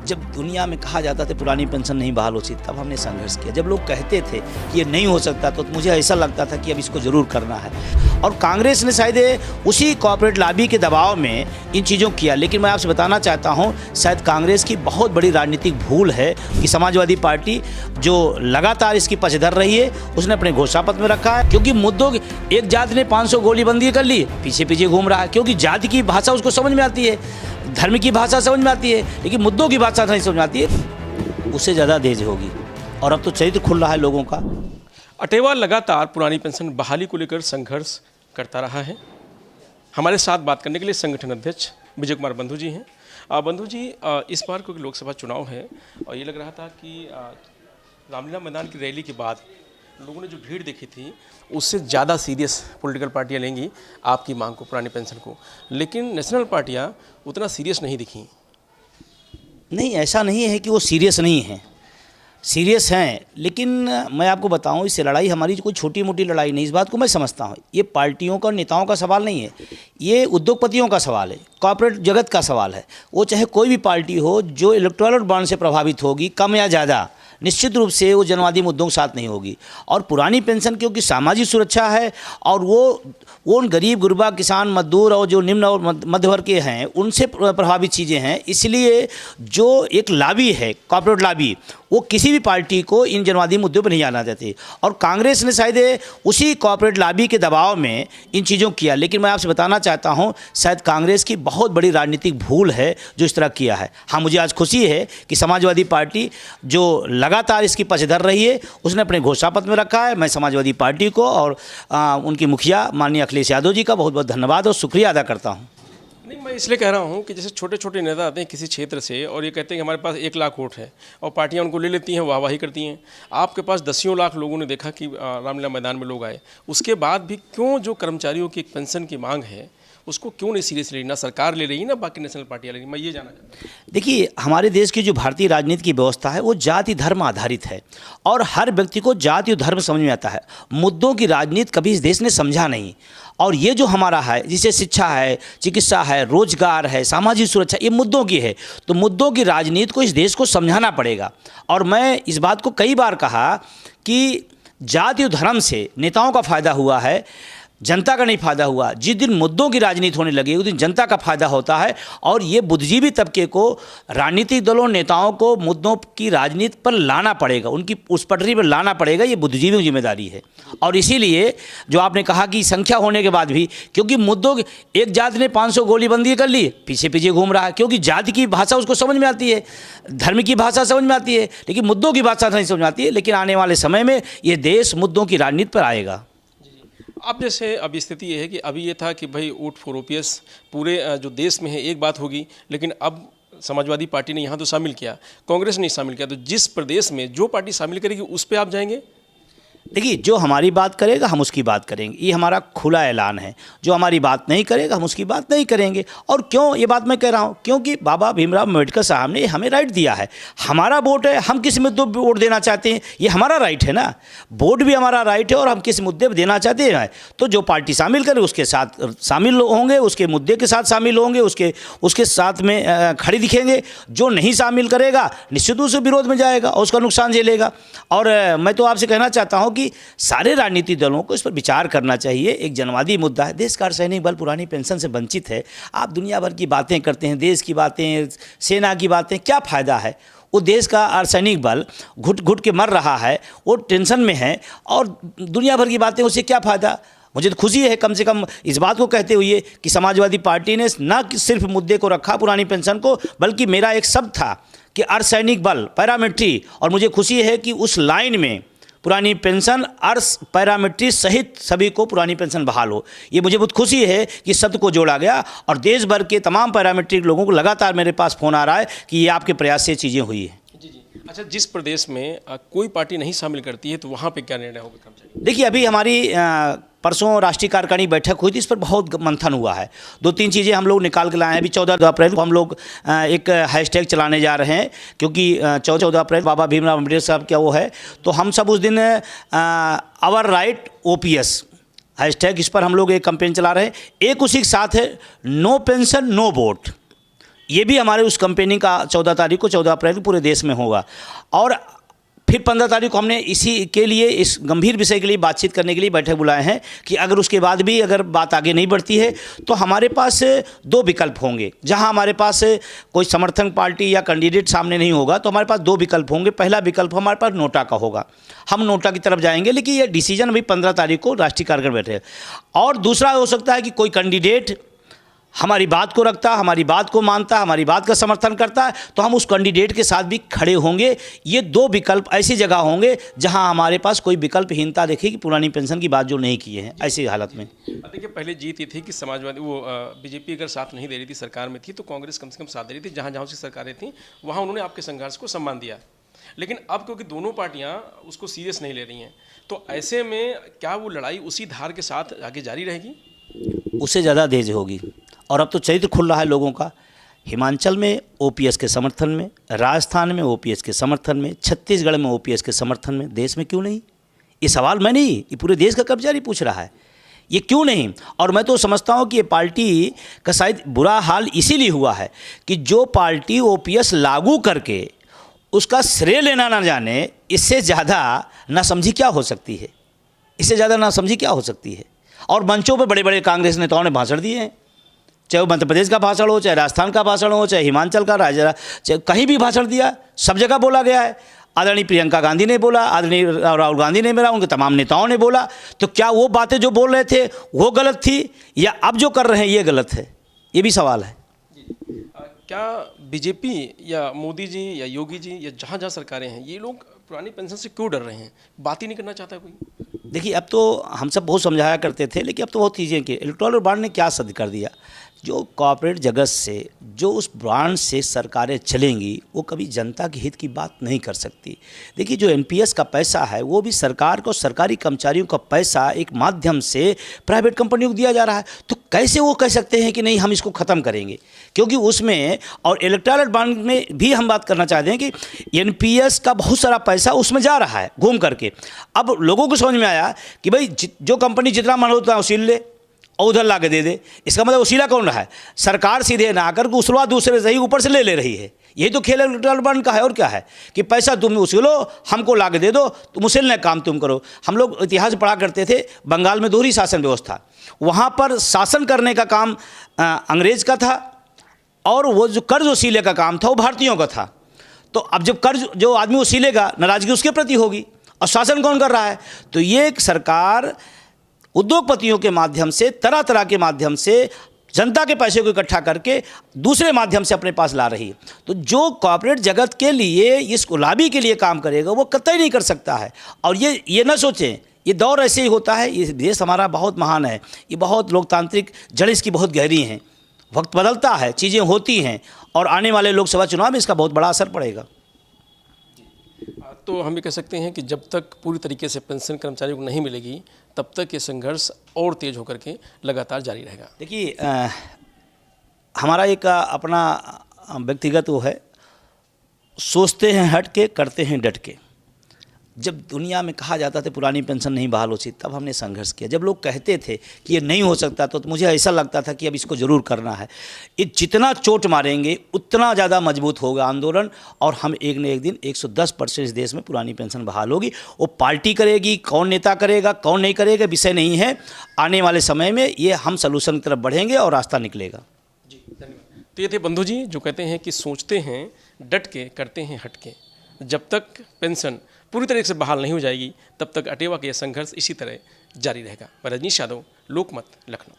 जब दुनिया में कहा जाता था पुरानी पेंशन नहीं बहाल होती, तब हमने संघर्ष किया। जब लोग कहते थे कि ये नहीं हो सकता तो मुझे ऐसा लगता था कि अब इसको ज़रूर करना है। और कांग्रेस ने शायद उसी कॉर्पोरेट लॉबी के दबाव में इन चीज़ों को किया। लेकिन मैं आपसे बताना चाहता हूँ, शायद कांग्रेस की बहुत बड़ी राजनीतिक भूल है कि समाजवादी पार्टी जो लगातार इसकी पक्षधर रही है, उसने अपने घोषणा पत्र में रखा है। क्योंकि मुद्दों एक जाति ने 500 गोलीबंदी कर ली, पीछे पीछे घूम रहा है। क्योंकि जाति की भाषा उसको समझ में आती है, धर्म की भाषा समझ में आती है, लेकिन मुद्दों की भाषा नहीं समझ में आती है। उससे ज़्यादा तेज होगी। और अब तो चरित्र खुल रहा है लोगों का। अटेवा लगातार पुरानी पेंशन बहाली को लेकर संघर्ष करता रहा है। हमारे साथ बात करने के लिए संगठन अध्यक्ष विजय कुमार बंधु जी हैं। बंधु जी, इस बार क्योंकि लोकसभा चुनाव है और ये लग रहा था कि रामलीला मैदान की रैली के बाद लोगों ने जो भीड़ देखी थी उससे ज़्यादा सीरियस पॉलिटिकल पार्टियां लेंगी आपकी मांग को, पुरानी पेंशन को, लेकिन नेशनल पार्टियां उतना सीरियस नहीं दिखी। नहीं, ऐसा नहीं है कि वो सीरियस नहीं हैं, सीरियस हैं। लेकिन मैं आपको बताऊं, इससे लड़ाई हमारी कोई छोटी मोटी लड़ाई नहीं। इस बात को मैं समझता हूं, ये पार्टियों का, नेताओं का सवाल नहीं है, ये उद्योगपतियों का सवाल है, कॉर्पोरेट जगत का सवाल है। वो चाहे कोई भी पार्टी हो जो इलेक्टोरल बॉन्ड से प्रभावित होगी, कम या ज़्यादा, निश्चित रूप से वो जनवादी मुद्दों के साथ नहीं होगी। और पुरानी पेंशन क्योंकि सामाजिक सुरक्षा है और वो उन गरीब गुरबा किसान मजदूर और जो निम्न और मध्य वर्ग के हैं उनसे प्रभावित चीज़ें हैं, इसलिए जो एक लॉबी है, कॉर्पोरेट लॉबी, वो किसी भी पार्टी को इन जनवादी मुद्दों पर नहीं आना चाहती। और कांग्रेस ने शायद उसी कॉर्पोरेट लॉबी के दबाव में इन चीज़ों को किया। लेकिन मैं आपसे बताना चाहता हूँ, शायद कांग्रेस की बहुत बड़ी राजनीतिक भूल है जो इस तरह किया है। हाँ, मुझे आज खुशी है कि समाजवादी पार्टी जो लगातार इसकी पक्षधर रही है, उसने अपने घोषणा पत्र में रखा है। मैं समाजवादी पार्टी को और उनकी मुखिया माननीय अखिलेश यादव जी का बहुत बहुत धन्यवाद और शुक्रिया अदा करता हूँ। नहीं, मैं इसलिए कह रहा हूँ कि जैसे छोटे छोटे नेता आते हैं किसी क्षेत्र से और ये कहते हैं कि हमारे पास 1 लाख वोट है और पार्टियां उनको ले लेती हैं, वाहवाही करती हैं। आपके पास दसियों लाख लोगों ने देखा कि रामलीला मैदान में लोग आए, उसके बाद भी क्यों जो कर्मचारियों की एक पेंशन की मांग है उसको क्यों नहीं सीरियस ले रही? ना सरकार ले रही, ना बाकी नेशनल पार्टियां ले रही। मैं ये जानना चाहता हूँ। देखिए, हमारे देश की जो भारतीय राजनीति की व्यवस्था है वो जाति धर्म आधारित है और हर व्यक्ति को जाति और धर्म समझ में आता है। मुद्दों की राजनीति कभी इस देश ने समझा नहीं। और ये जो हमारा है, जिसे शिक्षा है, चिकित्सा है, रोजगार है, सामाजिक सुरक्षा, ये मुद्दों की है। तो मुद्दों की राजनीति को इस देश को समझाना पड़ेगा। और मैं इस बात को कई बार कहा कि जाति और धर्म से नेताओं का फायदा हुआ है, जनता का नहीं फायदा हुआ। जिस दिन मुद्दों की राजनीति होने लगी उस दिन जनता का फायदा होता है। और ये बुद्धिजीवी तबके को, राजनीतिक दलों, नेताओं को मुद्दों की राजनीति पर लाना पड़ेगा, उनकी उस पटरी पर लाना पड़ेगा। ये बुद्धिजीवियों की जिम्मेदारी है। और इसीलिए जो आपने कहा कि संख्या होने के बाद भी, क्योंकि मुद्दों एक जाति ने 500 गोलीबंदी कर ली, पीछे पीछे घूम रहा है। क्योंकि जाति की भाषा उसको समझ में आती है, धर्म की भाषा समझ में आती है, लेकिन मुद्दों की भाषा नहीं समझ में आती है। लेकिन आने वाले समय में ये देश मुद्दों की राजनीति पर आएगा। अब जैसे अभी स्थिति ये है कि अभी ये था कि भाई वोट फॉर ओपीएस पूरे जो देश में है एक बात होगी, लेकिन अब समाजवादी पार्टी ने यहाँ तो शामिल किया, कांग्रेस ने शामिल किया, तो जिस प्रदेश में जो पार्टी शामिल करेगी उस पर आप जाएंगे? देखिए, जो हमारी बात करेगा हम उसकी बात करेंगे, ये हमारा खुला ऐलान है। जो हमारी बात नहीं करेगा हम उसकी बात नहीं करेंगे। और क्यों ये बात मैं कह रहा हूँ? क्योंकि बाबा भीमराव अम्बेडकर साहब ने हमें राइट दिया है। हमारा वोट है, हम किस मुद्दे पर वोट देना चाहते हैं, ये हमारा राइट है ना। वोट भी हमारा राइट है और हम किस मुद्दे पर देना चाहते हैं। तो जो पार्टी शामिल करे उसके साथ शामिल होंगे, उसके मुद्दे के साथ शामिल होंगे, उसके साथ में खड़ी दिखेंगे। जो नहीं शामिल करेगा निश्चित रूप से विरोध में जाएगा और उसका नुकसान झेलेगा। और मैं तो आपसे कहना चाहता हूँ कि सारे राजनीतिक दलों को इस पर विचार करना चाहिए। एक जनवादी मुद्दा है, देश का अर्धसैनिक बल पुरानी पेंशन से वंचित है। आप दुनिया भर की बातें करते हैं, देश की बातें, सेना की बातें, क्या फ़ायदा है? वो देश का अर्धसैनिक बल घुट घुट के मर रहा है, वो टेंशन में है, और दुनिया भर की बातें, उससे क्या फ़ायदा? मुझे तो खुशी है कम से कम इस बात को कहते हुए कि समाजवादी पार्टी ने न सिर्फ मुद्दे को रखा पुरानी पेंशन को, बल्कि मेरा एक शब्द था कि अर्धसैनिक बल, पैरामिलिट्री, और मुझे खुशी है कि उस लाइन में पुरानी पेंशन, पैरामिलिट्री सहित सभी को पुरानी पेंशन बहाल हो। ये मुझे बहुत खुशी है कि शब्द को जोड़ा गया। और देश भर के तमाम पैरामिलिट्री लोगों को लगातार मेरे पास फ़ोन आ रहा है कि ये आपके प्रयास से चीज़ें हुई है। अच्छा, जिस प्रदेश में कोई पार्टी नहीं शामिल करती है तो वहाँ पे क्या निर्णय होगा कर्मचारी? देखिए, अभी हमारी परसों राष्ट्रीय कार्यकारिणी बैठक हुई थी, इस पर बहुत मंथन हुआ है। 2-3 चीज़ें हम लोग निकाल के लाए हैं। अभी 14 अप्रैल को हम लोग एक हैशटैग चलाने जा रहे हैं, क्योंकि 14 अप्रैल बाबा भीमराव अम्बेडकर साहब क्या वो है, तो हम सब उस दिन आवर राइट ओपीएस हैशटैग, इस पर हम लोग एक कैंपेन चला रहे हैं। एक उसी के साथ है नो पेंशन नो वोट। ये भी हमारे उस कंपेनी का 14 तारीख को 14 अप्रैल को पूरे देश में होगा। और फिर 15 तारीख को हमने इसी के लिए, इस गंभीर विषय के लिए बातचीत करने के लिए बैठक बुलाए हैं कि अगर उसके बाद भी अगर बात आगे नहीं बढ़ती है तो हमारे पास 2 विकल्प होंगे। जहां हमारे पास कोई समर्थन पार्टी या कैंडिडेट सामने नहीं होगा तो हमारे पास 2 विकल्प होंगे। पहला विकल्प हमारे पास नोटा का होगा, हम नोटा की तरफ जाएंगे, लेकिन ये डिसीजन अभी 15 तारीख को राष्ट्रीय कार्यकारिणी बैठे। और दूसरा हो सकता है कि कोई कैंडिडेट हमारी बात को रखता, हमारी बात को मानता, हमारी बात का समर्थन करता है तो हम उस कैंडिडेट के साथ भी खड़े होंगे। ये 2 विकल्प ऐसी जगह होंगे जहां हमारे पास कोई विकल्पहीनता देखेगी पुरानी पेंशन की बात जो नहीं किए हैं ऐसी हालत में। देखिए, पहले जीत ये थी कि समाजवादी बीजेपी अगर साथ नहीं दे रही थी, सरकार में थी, तो कांग्रेस कम से कम साथ दे रही थी। जहाँ जहाँ उसकी सरकारें थीं वहाँ उन्होंने आपके संघर्ष को सम्मान दिया। लेकिन अब क्योंकि दोनों पार्टियाँ उसको सीरियस नहीं ले रही हैं, तो ऐसे में क्या वो लड़ाई उसी धार के साथ आगे जारी रहेगी? उससे ज़्यादा तेज होगी। और अब तो चरित्र खुल रहा है लोगों का। हिमाचल में ओपीएस के समर्थन में, राजस्थान में ओपीएस के समर्थन में, छत्तीसगढ़ में ओपीएस के समर्थन में, देश में क्यों नहीं? ये सवाल मैं नहीं, ये पूरे देश का कर्मचारी पूछ रहा है, ये क्यों नहीं? और मैं तो समझता हूँ कि ये पार्टी का शायद बुरा हाल इसीलिए हुआ है कि जो पार्टी ओपीएस लागू करके उसका श्रेय लेना ना जाने, इससे ज़्यादा नासमझी क्या हो सकती है? इससे ज़्यादा नासमझी क्या हो सकती है? और मंचों पर बड़े बड़े कांग्रेस नेताओं ने भाषण दिए हैं, चाहे वो मध्य प्रदेश का भाषण हो, चाहे राजस्थान का भाषण हो, चाहे हिमाचल का, चाहे कहीं भी भाषण दिया, सब जगह बोला गया है। आदरणीय प्रियंका गांधी ने बोला, आदरणीय राहुल गांधी ने बोला, उनके तमाम नेताओं ने बोला। तो क्या वो बातें जो बोल रहे थे वो गलत थी या अब जो कर रहे हैं ये गलत है? ये भी सवाल है। क्या बीजेपी या मोदी जी या योगी जी या जहाँ जहाँ सरकारें हैं, ये लोग पुरानी पेंशन से क्यों डर रहे हैं? बात ही नहीं करना चाहता कोई? देखिए, अब तो हम सब बहुत समझाया करते थे, लेकिन अब तो बहुत चीज़ें की। इलेक्टोरल बॉन्ड ने क्या सिद्ध कर दिया? जो कॉर्पोरेट जगत से, जो उस ब्रांड से सरकारें चलेंगी वो कभी जनता के हित की बात नहीं कर सकती। देखिए, जो एनपीएस का पैसा है वो भी सरकार को, सरकारी कर्मचारियों का पैसा एक माध्यम से प्राइवेट कंपनियों को दिया जा रहा है। तो कैसे वो कह सकते हैं कि नहीं हम इसको ख़त्म करेंगे? क्योंकि उसमें, और इलेक्टोरल बॉन्ड में भी हम बात करना चाहते हैं कि एनपीएस का बहुत सारा पैसा उसमें जा रहा है घूम करके। अब लोगों को समझ में आया कि भाई जो कंपनी जितना मन होता है वसील ले और उधर ला के दे दे। इसका मतलब वसीला कौन रहा है? सरकार सीधे ना आकर उसवा दूसरे से ही ऊपर से ले रही है। यही तो खेल इलेक्टोरल बॉन्ड का है। और क्या है कि पैसा तुम उसीलो, हमको ला के दे दो, तुम उसीलने काम तुम करो। हम लोग इतिहास पढ़ा करते थे, बंगाल में दोहरी शासन व्यवस्था, वहाँ पर शासन करने का काम अंग्रेज का था और वो जो कर्ज वसीले का काम था वो भारतीयों का था। तो अब जब कर्ज जो आदमी वसीलेगा, नाराजगी उसके प्रति होगी, और शासन कौन कर रहा है? तो ये एक सरकार उद्योगपतियों के माध्यम से, तरह तरह के माध्यम से जनता के पैसे को इकट्ठा करके दूसरे माध्यम से अपने पास ला रही है। तो जो कॉर्पोरेट जगत के लिए, इस गुलाबी के लिए काम करेगा वो कतई नहीं कर सकता है। और ये न सोचें, ये दौर ऐसे ही होता है। ये देश हमारा बहुत महान है, ये बहुत लोकतांत्रिक जड़ इसकी बहुत गहरी हैं। वक्त बदलता है, चीज़ें होती हैं, और आने वाले लोकसभा चुनाव में इसका बहुत बड़ा असर पड़ेगा। तो हम ये कह सकते हैं कि जब तक पूरी तरीके से पेंशन कर्मचारियों को नहीं मिलेगी तब तक ये संघर्ष और तेज होकर के लगातार जारी रहेगा। देखिए, हमारा एक अपना व्यक्तिगत वो है, सोचते हैं हट के, करते हैं डट के। जब दुनिया में कहा जाता था पुरानी पेंशन नहीं बहाल होती, तब हमने संघर्ष किया। जब लोग कहते थे कि ये नहीं हो सकता तो मुझे ऐसा लगता था कि अब इसको ज़रूर करना है। ये जितना चोट मारेंगे उतना ज़्यादा मजबूत होगा आंदोलन, और हम एक न एक दिन 110% इस देश में पुरानी पेंशन बहाल होगी। वो पार्टी करेगी, कौन नेता करेगा, कौन नहीं करेगा, विषय नहीं है। आने वाले समय में ये हम सलूशन की तरफ बढ़ेंगे और रास्ता निकलेगा। जी, धन्यवाद। तो ये थे बंधु जी जो कहते हैं कि सोचते हैं डट के, करते हैं हट के। जब तक पेंशन पूरी तरह से बहाल नहीं हो जाएगी तब तक अटेवा का यह संघर्ष इसी तरह जारी रहेगा। मैं रजनीश यादव, लोकमत, लखनऊ।